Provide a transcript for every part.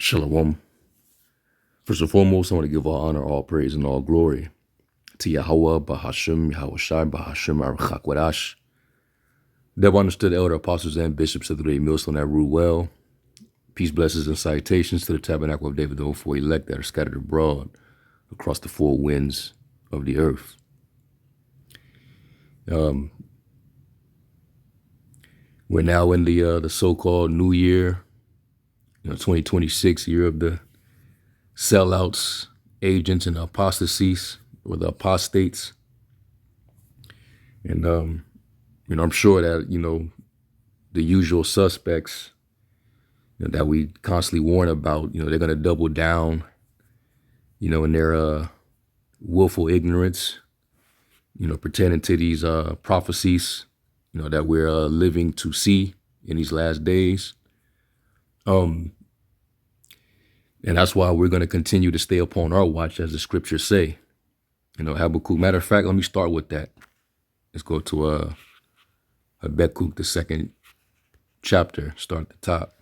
Shalom. First and foremost, I want to give all honor, all praise, and all glory to Yahweh, Bahashim, Yahushai, Bahashim, Archakwadash. Devil understood elder apostles and bishops of the great millstone that rule well. Peace, blessings, and salutations to the tabernacle of David, the four elect that are scattered abroad across the four winds of the earth. We're now in the so-called new year, 2026, year of the sellouts, agents, and apostasies, or the apostates. And, I'm sure that, the usual suspects that we constantly warn about, they're going to double down, in their willful ignorance, pretending to these prophecies, that we're living to see in these last days. And that's why we're going to continue to stay upon our watch, as the scriptures say. Habakkuk. Matter of fact, let me start with that. Let's go to Habakkuk, the second chapter. Start at the top.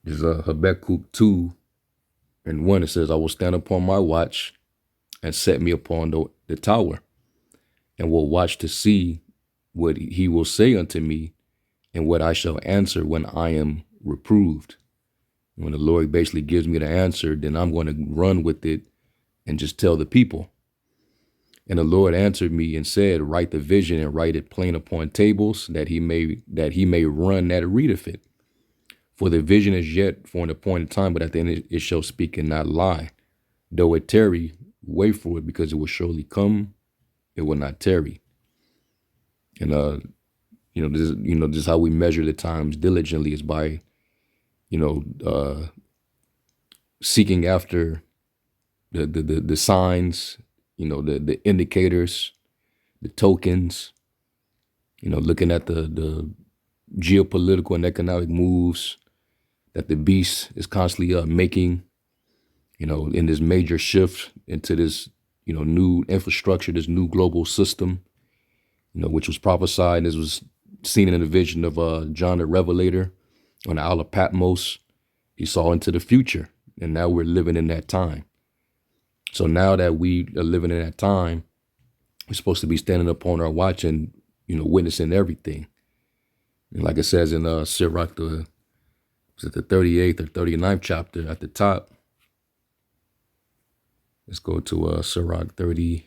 There's Habakkuk 2:1. It says, I will stand upon my watch and set me upon the tower, and will watch to see what he will say unto me, and what I shall answer when I am reproved. When the Lord basically gives me the answer, then I'm going to run with it and just tell the people. And the Lord answered me and said, write the vision and write it plain upon tables, that he may run that readeth it. For the vision is yet for an appointed time, but at the end it shall speak and not lie. Though it tarry, wait for it, because it will surely come, it will not tarry. And this is how we measure the times diligently, is by seeking after the signs, the indicators, the tokens, looking at the geopolitical and economic moves that the beast is constantly making, in this major shift into this, new infrastructure, this new global system, which was prophesied. This was seen in the vision of John the Revelator on the Isle of Patmos. He saw into the future, and now we're living in that time. So now that we are living in that time, we're supposed to be standing upon our watch and, witnessing everything. And like it says in Sirach, the 38th or 39th chapter at the top. Let's go to Sirach 30.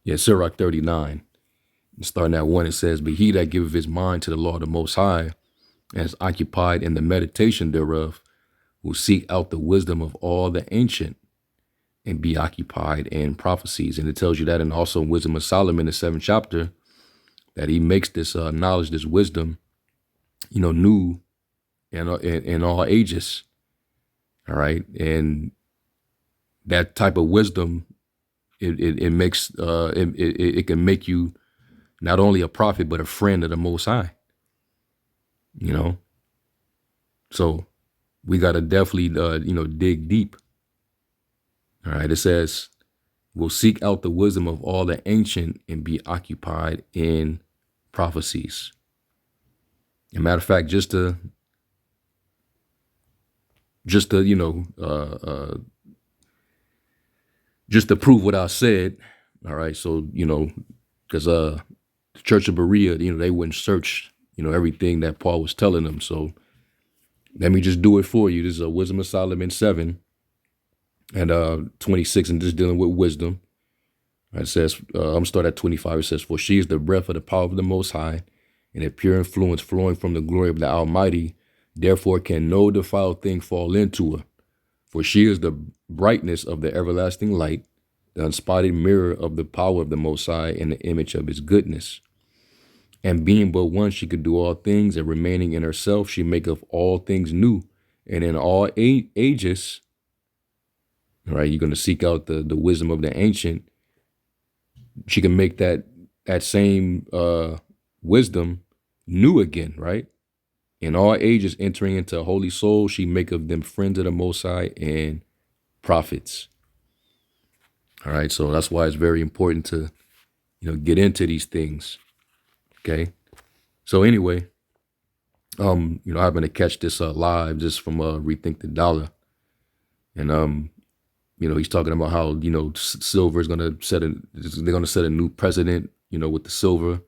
Yeah, Sirach 39. Starting at 1, it says, but he that giveth his mind to the law of the Most High, and is occupied in the meditation thereof, will seek out the wisdom of all the ancient, and be occupied in prophecies. And it tells you that, and also in Wisdom of Solomon, the 7th chapter, that he makes this knowledge, this wisdom, new in all ages. All right. And that type of wisdom, it makes, it can make you not only a prophet, but a friend of the Most High, So we got to definitely, dig deep. All right. It says, we'll seek out the wisdom of all the ancient and be occupied in prophecies. As a matter of fact, just to prove what I said. All right. So, because the Church of Berea, they wouldn't search, everything that Paul was telling them. So let me just do it for you. This is a Wisdom of Solomon 7 and 26, and just dealing with wisdom. It says, I'm going to start at 25. It says, for she is the breath of the power of the Most High, and a pure influence flowing from the glory of the Almighty. Therefore can no defiled thing fall into her. For she is the brightness of the everlasting light, the unspotted mirror of the power of the Most High, and the image of his goodness. And being but one, she could do all things, and remaining in herself, she maketh all things new. And in all ages, all right, you're going to seek out the wisdom of the ancient. She can make that same wisdom new again, right? In all ages, entering into a holy soul, she maketh them friends of the Most High and prophets. All right, so that's why it's very important to, get into these things. Okay. So anyway, I happened to catch this live just from Rethink the Dollar, and he's talking about how silver is gonna they're gonna set a new precedent, with the silver.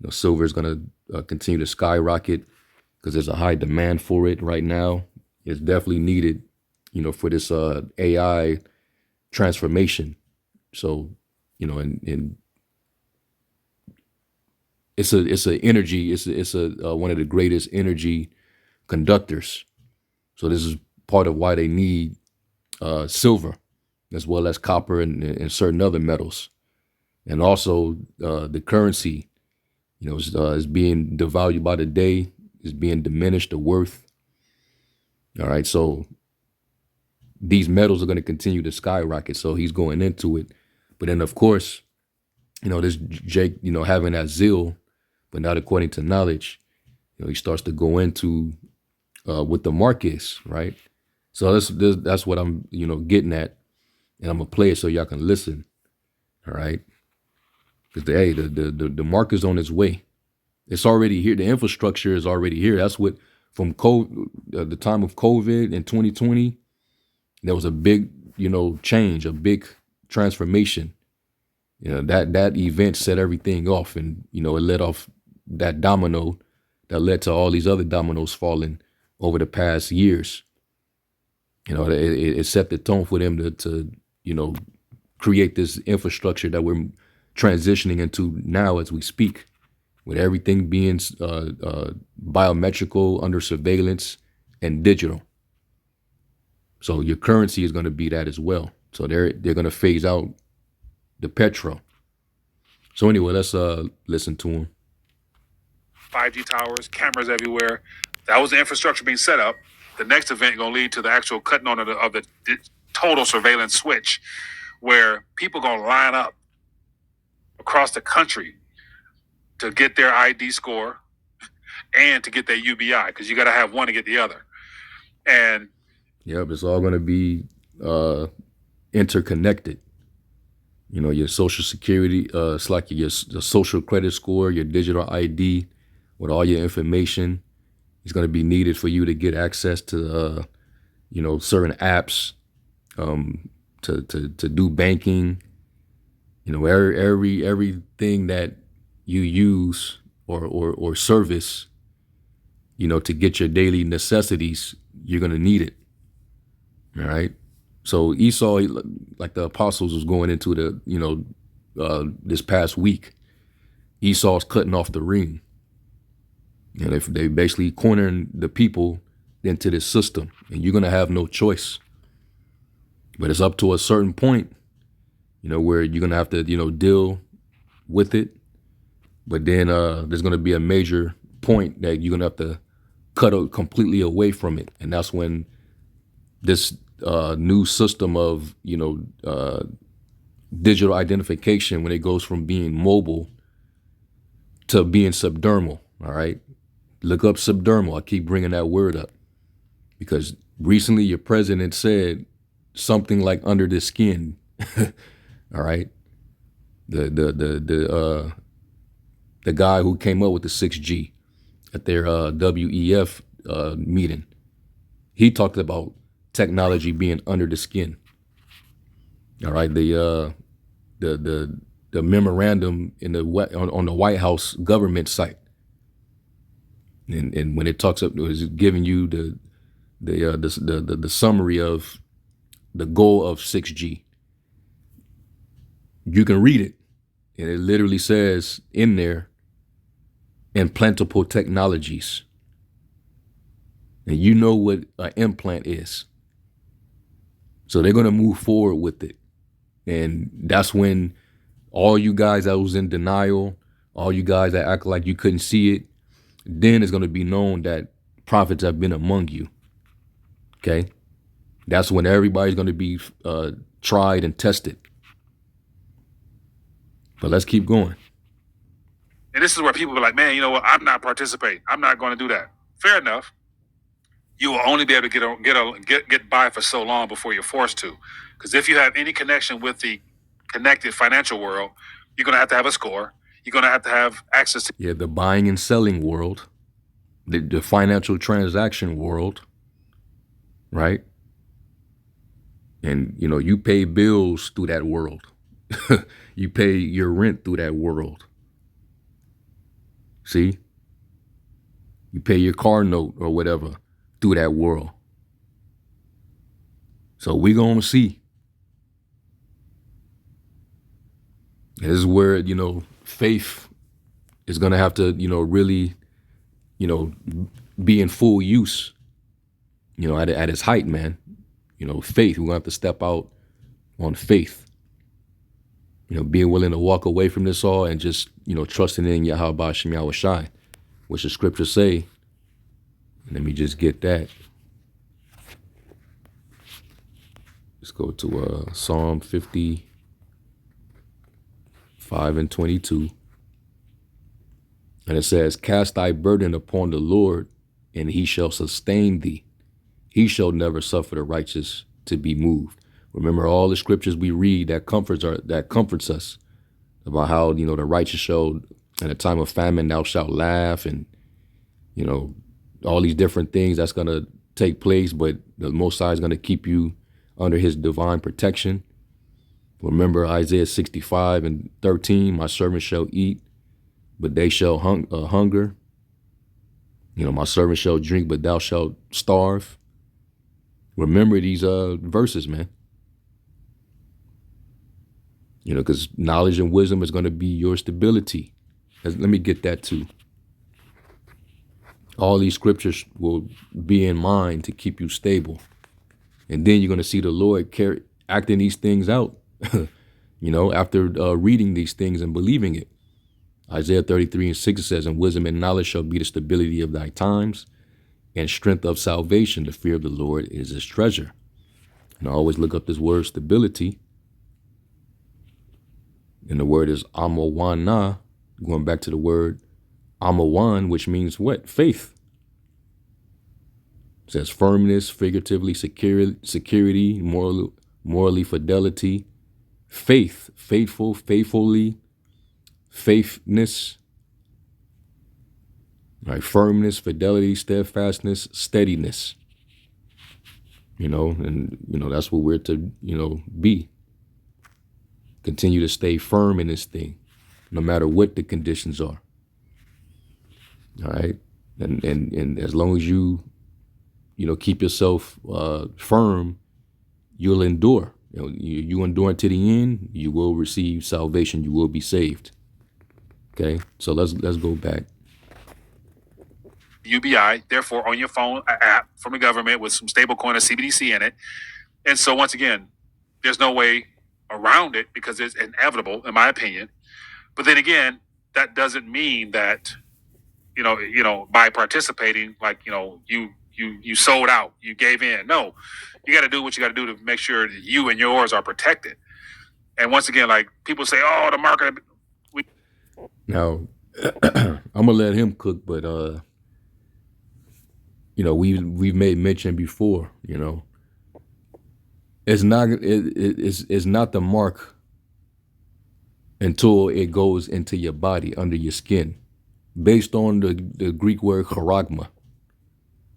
Silver is gonna continue to skyrocket because there's a high demand for it right now. It's definitely needed, for this AI transformation. So, and it's a energy. It's a one of the greatest energy conductors. So this is part of why they need silver, as well as copper and certain other metals, and also the currency. Is being devalued by the day. Is being diminished the worth. All right, so these metals are going to continue to skyrocket. So he's going into it, but then of course, this Jake, having that zeal, but not according to knowledge. He starts to go into what the mark is, right? So that's what I'm, getting at, and I'm gonna play it so y'all can listen. All right, because the mark is on its way. It's already here. The infrastructure is already here. That's what from the time of COVID in 2020, there was a big, change, a big transformation. That event set everything off, and it led off that domino that led to all these other dominoes falling over the past years. It set the tone for them to create this infrastructure that we're transitioning into now as we speak, with everything being biometrical, under surveillance, and digital. So your currency is going to be that as well. So they're going to phase out the petro. So anyway, let's listen to him. 5G towers, cameras everywhere. That was the infrastructure being set up. The next event going to lead to the actual cutting on of the total surveillance switch, where people going to line up across the country to get their ID score and to get their UBI, because you got to have one to get the other. And yep, it's all going to be interconnected. Your social security, it's like your social credit score, your digital ID, with all your information is going to be needed for you to get access to, certain apps, to do banking. Everything that you use or service, to get your daily necessities, you're going to need it. All right. So Esau, like the apostles was going into the, this past week, Esau's cutting off the ring. They basically cornering the people into this system, and you're going to have no choice. But it's up to a certain point, where you're going to have to, deal with it. But then there's going to be a major point that you're going to have to cut completely away from it. And that's when this new system of, digital identification, when it goes from being mobile to being subdermal. All right. Look up subdermal. I keep bringing that word up because recently your president said something like under the skin. All right. The guy who came up with the 6G at their WEF meeting, he talked about technology being under the skin. All right, the memorandum on the White House government site, and when it talks up, it was giving you the summary of the goal of 6G. You can read it, and it literally says in there, implantable technologies. And you know what an implant is. So they're going to move forward with it. And that's when all you guys that was in denial, all you guys that act like you couldn't see it, then it's going to be known that prophets have been among you. Okay? That's when everybody's going to be tried and tested. But let's keep going. And this is where people be like, man, you know what? I'm not participating. I'm not going to do that. Fair enough. You will only be able to get by for so long before you're forced to. Because if you have any connection with the connected financial world, you're going to have a score. You're going to have access to. Yeah, the buying and selling world, the financial transaction world, right? And, you know, you pay bills through that world. You pay your rent through that world. See? You pay your car note or whatever through that world. So we gonna see. And this is where, you know, faith is gonna have to, you know, really, you know, be in full use, you know, at its height, man. You know, faith, we're gonna have to step out on faith. You know, being willing to walk away from this all and just, you know, trusting in Yahweh Shem Yahweh Shai, which the scriptures say. Let me just get that. Let's go to Psalm 55 and 22. And it says, cast thy burden upon the Lord, and he shall sustain thee. He shall never suffer the righteous to be moved. Remember all the scriptures we read that comforts us about how, you know, the righteous shall, in a time of famine, thou shalt laugh, and, you know, all these different things that's going to take place, but the Most High is going to keep you under his divine protection. Remember Isaiah 65 and 13, my servants shall eat, but they shall hunger. You know, my servant shall drink, but thou shalt starve. Remember these verses, man. You know, because knowledge and wisdom is going to be your stability. Let me get that too. All these scriptures will be in mind to keep you stable. And then you're going to see the Lord acting these things out, you know, after reading these things and believing it. Isaiah 33 and 6 says, and wisdom and knowledge shall be the stability of thy times, and strength of salvation. The fear of the Lord is his treasure. And I always look up this word stability. And the word is amawana, going back to the word amawan, which means what? Faith. It says firmness, figuratively security, morally fidelity, faith, faithful, faithfully, faithness, right? Firmness, fidelity, steadfastness, steadiness. You know, and, you know, that's what we're to, you know, be. Continue to stay firm in this thing, no matter what the conditions are. All right. And as long as you know, keep yourself firm, you'll endure. You know, you endure to the end, you will receive salvation. You will be saved. Okay. So let's go back. UBI, therefore, on your phone, an app from the government with some stable coin or CBDC in it. And so once again, there's no way around it because it's inevitable, in my opinion. But then again, that doesn't mean that, you know, by participating, like, you know, you sold out, you gave in. No, you got to do what you got to do to make sure that you and yours are protected. And once again, like people say, oh, the market. Now, I'm gonna let him cook, but you know, we've made mention before. You know, it's not the mark until it goes into your body, under your skin, based on the Greek word charagma.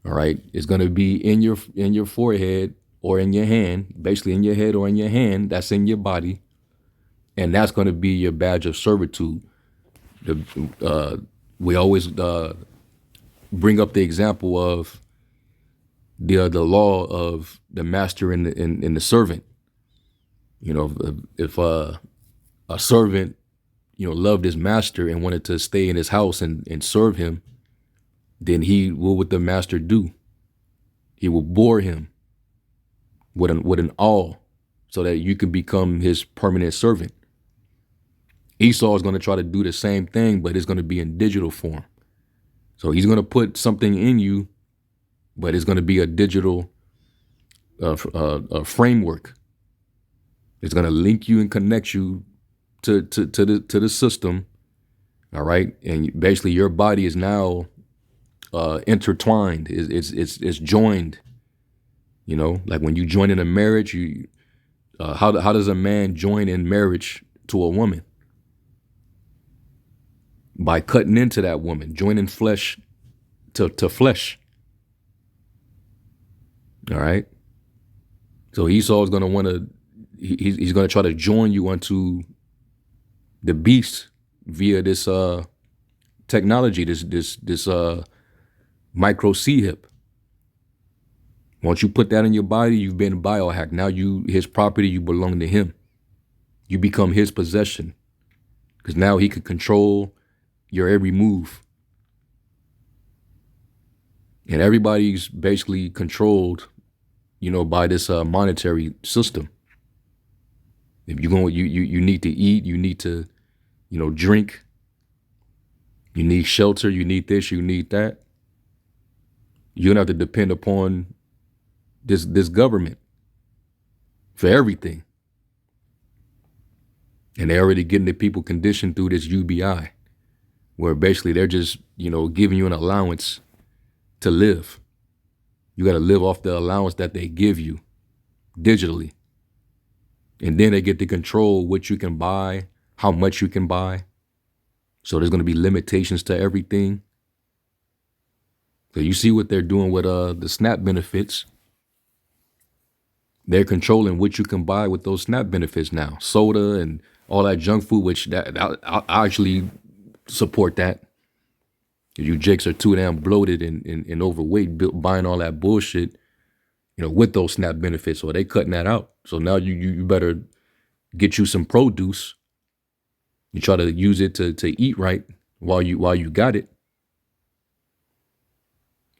All right, it's gonna be in your forehead or in your hand, basically in your head or in your hand. That's in your body, and that's gonna be your badge of servitude. We always bring up the example of the law of the master and the servant. You know, if a servant, you know, loved his master and wanted to stay in his house and serve him, then what would the master do? He will bore him with an awl so that you can become his permanent servant. Esau is going to try to do the same thing, but it's going to be in digital form. So he's going to put something in you, but it's going to be a digital framework. It's going to link you and connect you to the system. All right, and basically your body is now intertwined. It's joined. You know, like when you join in a marriage, how does a man join in marriage to a woman? by cutting into that woman, joining flesh to flesh. All right. So Esau is going to want to, he's going to try to join you onto the beast via this technology, this micro C hip. Once you put that in your body, you've been biohacked. Now his property, you belong to him. You become his possession. Because now he could control your every move. And everybody's basically controlled, by this monetary system. If you're going, you need to eat, you need to, drink, you need shelter, you need this, you need that. You're gonna have to depend upon this government for everything. And they're already getting the people conditioned through this UBI, where basically they're just, giving you an allowance to live. You got to live off the allowance that they give you digitally. And then they get to control what you can buy, how much you can buy. So there's going to be limitations to everything. So you see what they're doing with the SNAP benefits. They're controlling what you can buy with those SNAP benefits now. Soda and all that junk food, which I actually support that. You jakes are too damn bloated and overweight, buying all that bullshit, with those SNAP benefits. So they cutting that out. So now you better get you some produce. You try to use it to eat right while you got it.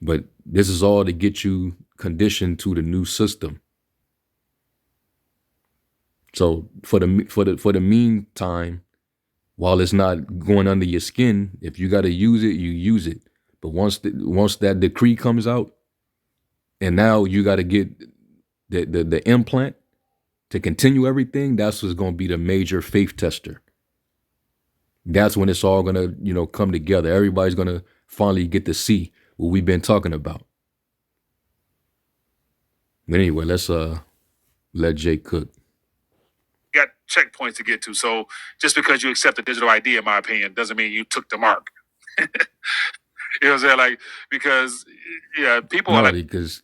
But this is all to get you conditioned to the new system. So for the meantime, while it's not going under your skin, if you got to use it, you use it. But once that decree comes out, and now you got to get the implant to continue everything, that's what's going to be the major faith tester. That's when it's all going to, come together. Everybody's going to finally get to see what we've been talking about. But anyway, let's let Jake cook. You got checkpoints to get to. So just because you accept a digital ID, in my opinion, doesn't mean you took the mark. You know what I'm saying? Like, because people are like, because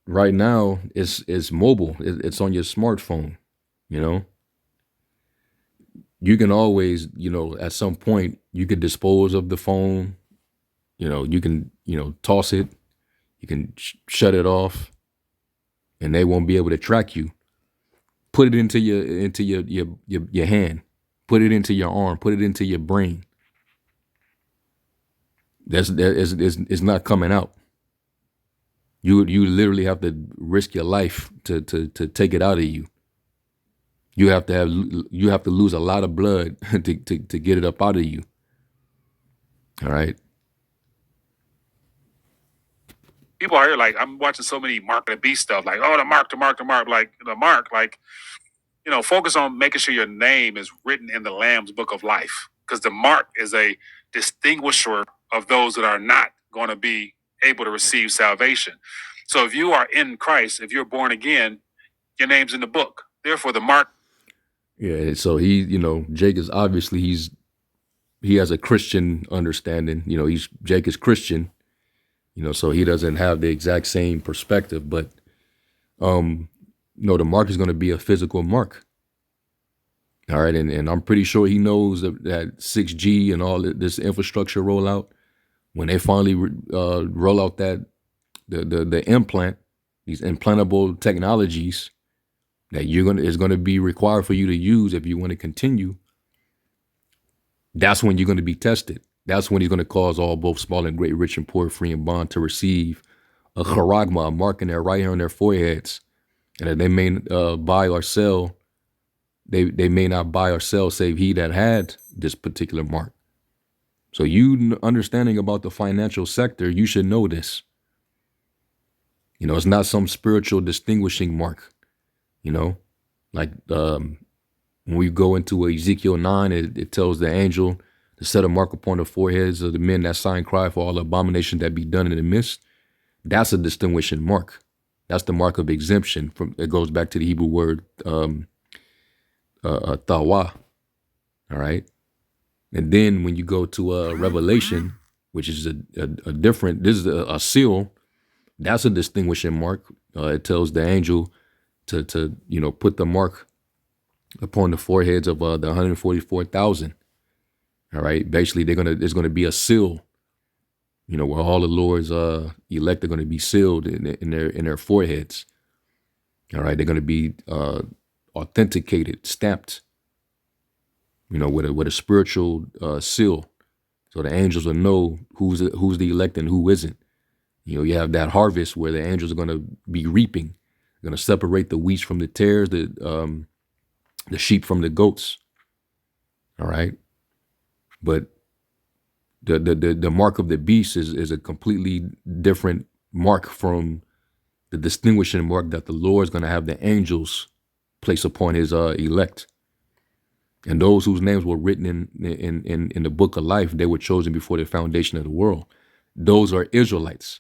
right now it's mobile. It's on your smartphone. You can always, at some point you could dispose of the phone. You can, toss it. You can shut it off, and they won't be able to track you. Put it into your hand. Put it into your arm. Put it into your brain. It's not coming out. You literally have to risk your life to take it out of you. You have to lose a lot of blood to get it up out of you. All right. People are here like, I'm watching so many Mark and the Beast stuff, like, oh, the mark, like the mark, like, focus on making sure your name is written in the Lamb's book of life, because the mark is a distinguisher of those that are not going to be able to receive salvation. So if you are in Christ, if you're born again, your name's in the book. Therefore, the mark. Yeah. So Jake is obviously he has a Christian understanding. Jake is Christian. So he doesn't have the exact same perspective, but the mark is going to be a physical mark. All right, and I'm pretty sure he knows that 6G and all this infrastructure rollout, when they finally roll out that the implant, these implantable technologies that is going to be required for you to use if you want to continue. That's when you're going to be tested. That's when he's going to cause all, both small and great, rich and poor, free and bond, to receive a charagma, a mark in their right here on their foreheads, and that they may buy or sell. They may not buy or sell save he that had this particular mark. So you understanding about the financial sector, you should know this. It's not some spiritual distinguishing mark. Like when we go into Ezekiel 9, it tells the angel to set a mark upon the foreheads of the men that sign cry for all the abominations that be done in the midst. That's a distinguishing mark. That's the mark of exemption. It goes back to the Hebrew word tawa. All right. And then when you go to Revelation, which is a different, this is a seal. That's a distinguishing mark. It tells the angel to put the mark upon the foreheads of the 144,000. All right. Basically, there's gonna be a seal, where all the Lord's elect are gonna be sealed in their foreheads. All right. They're gonna be authenticated, stamped, with a spiritual seal. So the angels will know who's the elect and who isn't. You have that harvest where the angels are going to be reaping, going to separate the wheat from the tares, the sheep from the goats. All right, but the mark of the beast is a completely different mark from the distinguishing mark that the Lord is going to have the angels place upon his elect. And those whose names were written in the book of life, they were chosen before the foundation of the world. Those are Israelites.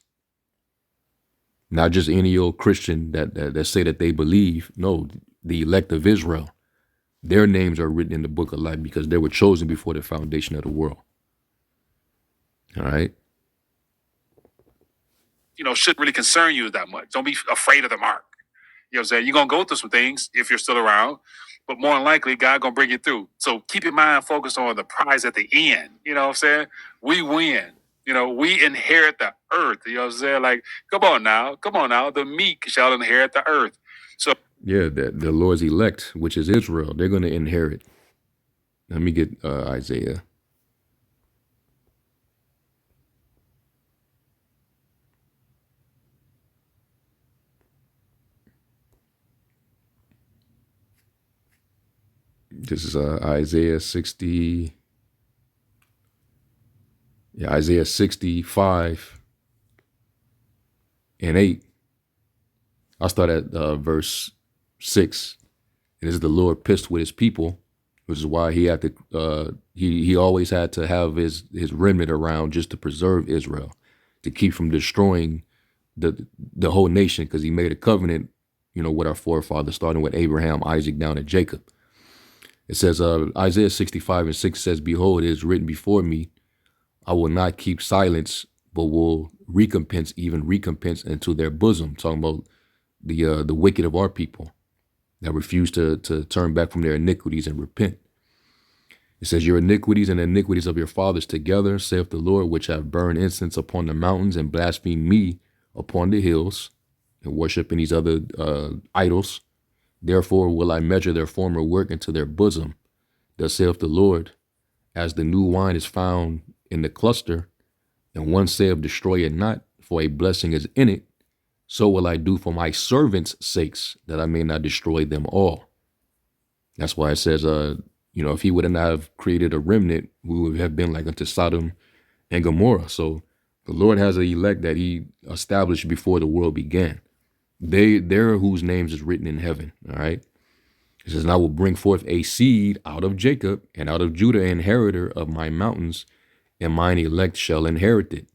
Not just any old Christian that say that they believe. No, the elect of Israel. Their names are written in the book of life because they were chosen before the foundation of the world. All right. Shouldn't really concern you that much. Don't be afraid of the mark. You know what I'm saying? You're going to go through some things if you're still around, but more than likely, God going to bring you through. So keep your mind focused on the prize at the end. You know what I'm saying? We win. We inherit the earth. You know what I'm saying? Like, come on now. The meek shall inherit the earth. So, yeah, the Lord's elect, which is Israel, they're going to inherit. Let me get Isaiah. This is Isaiah 60. Yeah, Isaiah 65 and 8. I'll start at verse 6. And this is the Lord pissed with his people, which is why he had to he always had to have his remnant around just to preserve Israel, to keep from destroying the whole nation, because he made a covenant, with our forefathers, starting with Abraham, Isaac, down to Jacob. It says, Isaiah 65 and 6 says, "Behold, it is written before me, I will not keep silence, but will recompense into their bosom." Talking about the wicked of our people that refuse to turn back from their iniquities and repent. It says, "Your iniquities and the iniquities of your fathers together, saith the Lord, which have burned incense upon the mountains and blasphemed me upon the hills, and worshiping these other idols. Therefore will I measure their former work into their bosom. Thus saith the Lord, as the new wine is found in the cluster, and one saith, destroy it not, for a blessing is in it, so will I do for my servants' sakes, that I may not destroy them all." That's why it says, if he would not have created a remnant, we would have been like unto Sodom and Gomorrah. So the Lord has an elect that he established before the world began. They're whose names is written in heaven. All right. It says, "And I will bring forth a seed out of Jacob, and out of Judah, inheritor of my mountains, and mine elect shall inherit it."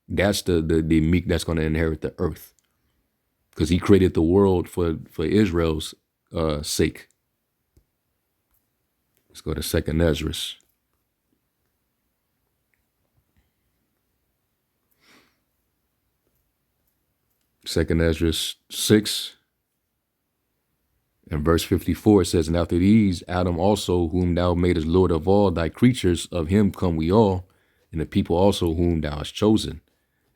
That's the meek that's going to inherit the earth, because he created the world for Israel's sake. Let's go to 2nd Ezra. Second Ezra 6 and verse 54, it says, "And after these, Adam also, whom thou madest Lord of all thy creatures, of him come we all, and the people also whom thou hast chosen.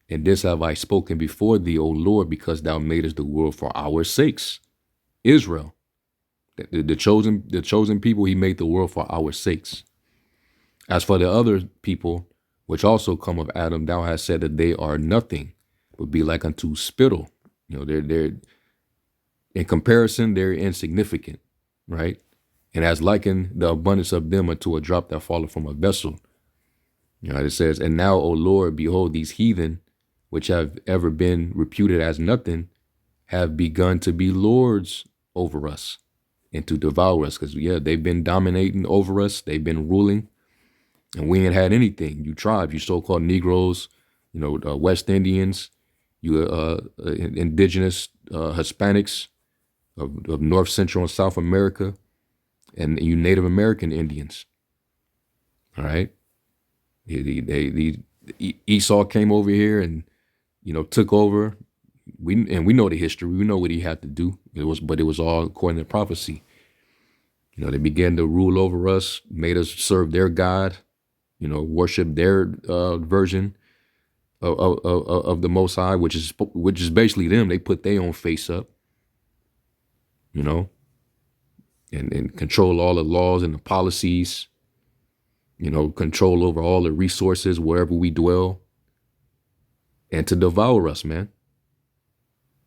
And this have I spoken before thee, O Lord, because thou madest the world for our sakes." Israel, the chosen people, he made the world for our sakes. "As for the other people, which also come of Adam, thou hast said that they are nothing, but be like unto spittle." They're in comparison, they're insignificant, right? "And has likened the abundance of them unto a drop that falleth from a vessel." It says, "And now, O Lord, behold, these heathen, which have ever been reputed as nothing, have begun to be lords over us and to devour us." Because, they've been dominating over us. They've been ruling, and we ain't had anything. You tribes, you so-called Negroes, West Indians, you indigenous Hispanics of North, Central, and South America, and you Native American Indians. All right. Esau came over here and, took over. We know the history. We know what he had to do. But it was all according to prophecy. They began to rule over us, made us serve their God, worship their version of the Most High, which is basically them. They put their own face up, and control all the laws and the policies, control over all the resources wherever we dwell, and to devour us, man.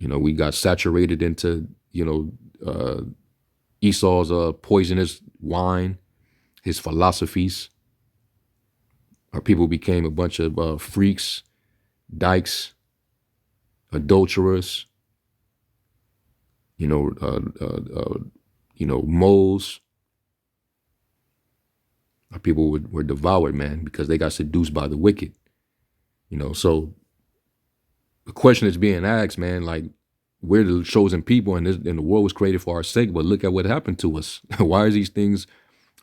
We got saturated into, Esau's poisonous wine, his philosophies. Our people became a bunch of freaks, dykes, adulterers, moles. Our people were devoured, man, because they got seduced by the wicked. So the question is being asked, man, like, we're the chosen people, and the world was created for our sake, but look at what happened to us. Why is these things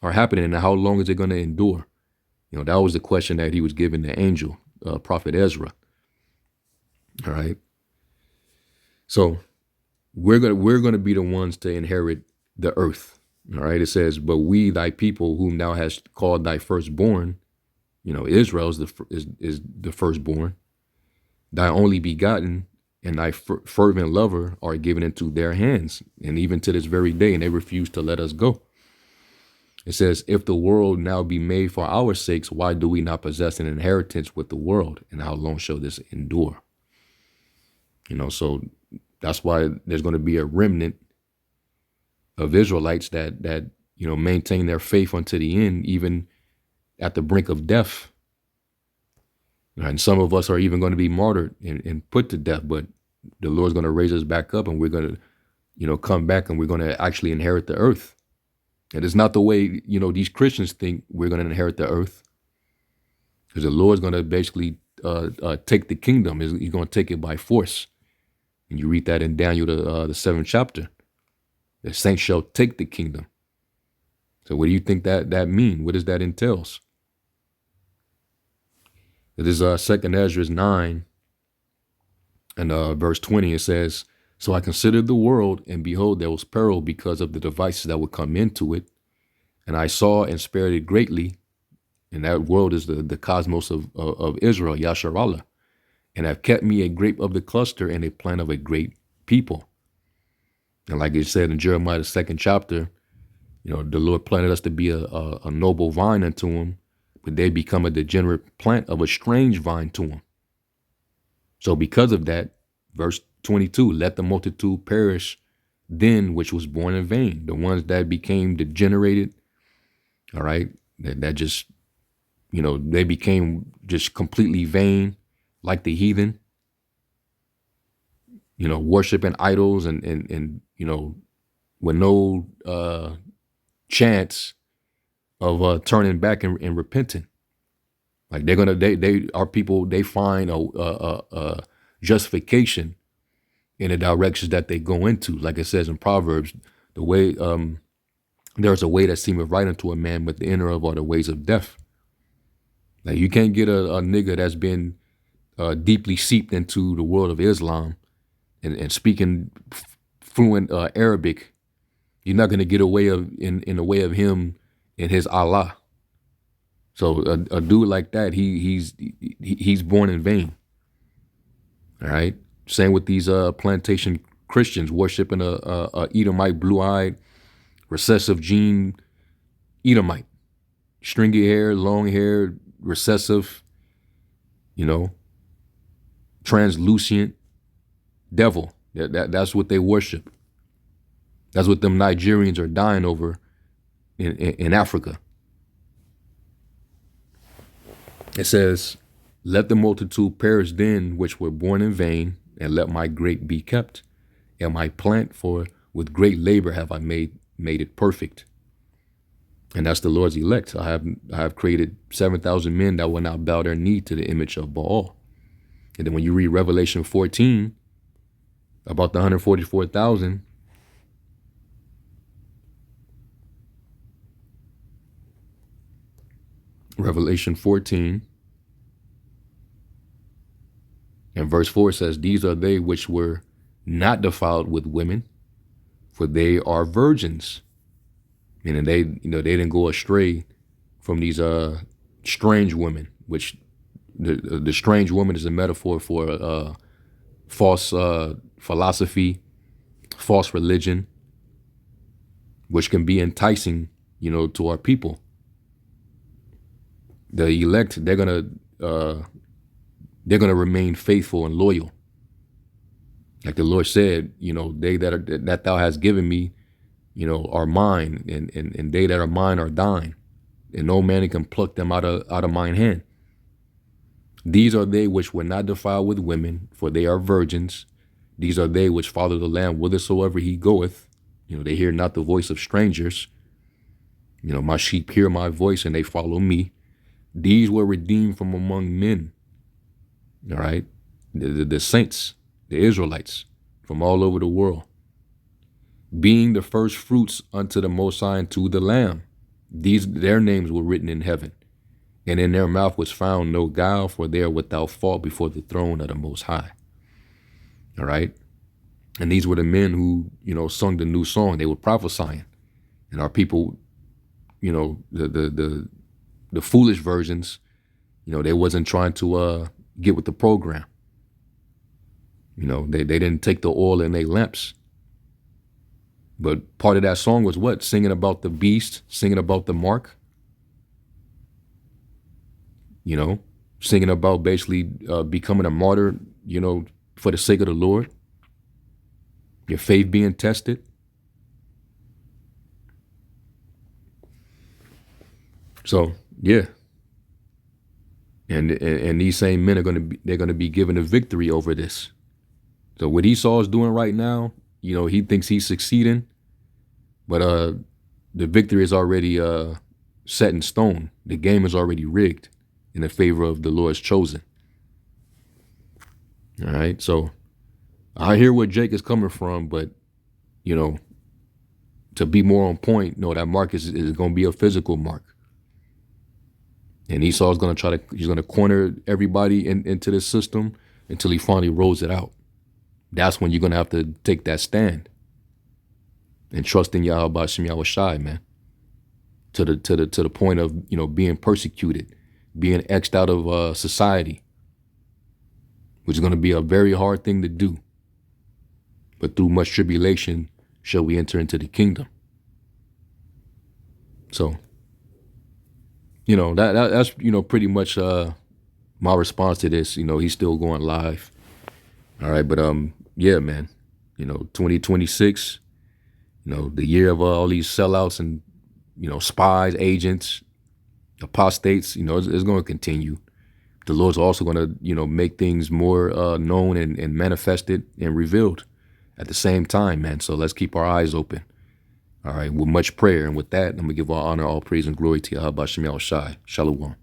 are happening, and how long is it going to endure? That was the question that he was giving the angel, Prophet Ezra. All right. So we're gonna be the ones to inherit the earth. All right. It says, but we, thy people, whom thou hast called thy firstborn, Israel is the firstborn, thy only begotten, and thy fervent lover are given into their hands, and even to this very day, and they refuse to let us go. It says, if the world now be made for our sakes, why do we not possess an inheritance with the world? And how long shall this endure? So that's why there's going to be a remnant of Israelites that maintain their faith unto the end, even at the brink of death. And some of us are even going to be martyred and put to death, but the Lord's going to raise us back up, and we're going to, come back, and we're going to actually inherit the earth. And it's not the way, these Christians think we're going to inherit the earth, because the Lord's going to basically take the kingdom. He's going to take it by force. And you read that in Daniel, the 7th chapter. The saints shall take the kingdom. So what do you think that mean? What does that entails? It is 2nd Ezra 9 and verse 20. It says, so I considered the world, and behold, there was peril because of the devices that would come into it. And I saw and spared it greatly. And that world is the cosmos of Israel, Yasharallah. And have kept me a grape of the cluster and a plant of a great people. And like it said in Jeremiah, the 2nd chapter, the Lord planted us to be a noble vine unto him, but they become a degenerate plant of a strange vine to him. So because of that, verse 22, let the multitude perish then which was born in vain. The ones that became degenerated, all right, that just, they became just completely vain, like the heathen, worshiping idols and with no chance of turning back and repenting. Like our people, they find a justification in the directions that they go into. Like it says in Proverbs, the way there's a way that seemeth right unto a man, but the inner of are the ways of death. Like you can't get a nigga that's been deeply seeped into the world of Islam and speaking fluent Arabic. You're not going to get away in the way of him and his Allah. So a dude like that, he's born in vain. All right. Same with these plantation Christians worshiping a Edomite, blue-eyed, recessive gene Edomite, stringy hair, long hair, recessive, translucent devil. That's what they worship. That's what them Nigerians are dying over in Africa. It says, let the multitude perish then which were born in vain, and let my grape be kept, and my plant, for with great labor have I made it perfect. And that's the Lord's elect. I have created 7,000 men that will not bow their knee to the image of Baal. And then when you read Revelation 14 about the 144,000, Revelation 14 and verse 4 says, "These are they which were not defiled with women, for they are virgins." Meaning they didn't go astray from these strange women, which the strange woman is a metaphor for false philosophy, false religion, which can be enticing, to our people. The elect, they're gonna remain faithful and loyal. Like the Lord said, they that thou hast given me, are mine, and they that are mine are thine, and no man can pluck them out of mine hand. These are they which were not defiled with women, for they are virgins. These are they which follow the Lamb whithersoever he goeth. They hear not the voice of strangers. My sheep hear my voice and they follow me. These were redeemed from among men. All right. The saints, the Israelites from all over the world, being the first fruits unto the Most High and to the Lamb. Their names were written in heaven, and in their mouth was found no guile, for they are without fault before the throne of the Most High. All right. And these were the men who, sung the new song. They were prophesying. And our people, the foolish versions, they wasn't trying to get with the program. They didn't take the oil in their lamps. But part of that song was what? Singing about the beast, singing about the mark. Singing about basically becoming a martyr, for the sake of the Lord. Your faith being tested. So yeah. And these same men they're gonna be given a victory over this. So what Esau is doing right now, he thinks he's succeeding, but the victory is already set in stone. The game is already rigged in the favor of the Lord's chosen. All right, so I hear where Jake is coming from, but to be more on point, that mark is going to be a physical mark. And Esau's going to he's going to corner everybody into this system until he finally rolls it out. That's when you're going to have to take that stand and trust in Yahweh B'Shem Yahweh Shai, man. To the point of, being persecuted, being X'd out of society, which is going to be a very hard thing to do. But through much tribulation shall we enter into the kingdom. So, that's pretty much my response to this. He's still going live. All right, but yeah, man. 2026. The year of all these sellouts and spies, agents, apostates. It's going to continue. The Lord's also going to make things more known and manifested and revealed at the same time, man. So let's keep our eyes open. All right, with much prayer. And with that, I'm going to give all honor, all praise, and glory to Yahweh B'Shem Yahweh Shai. Shalom.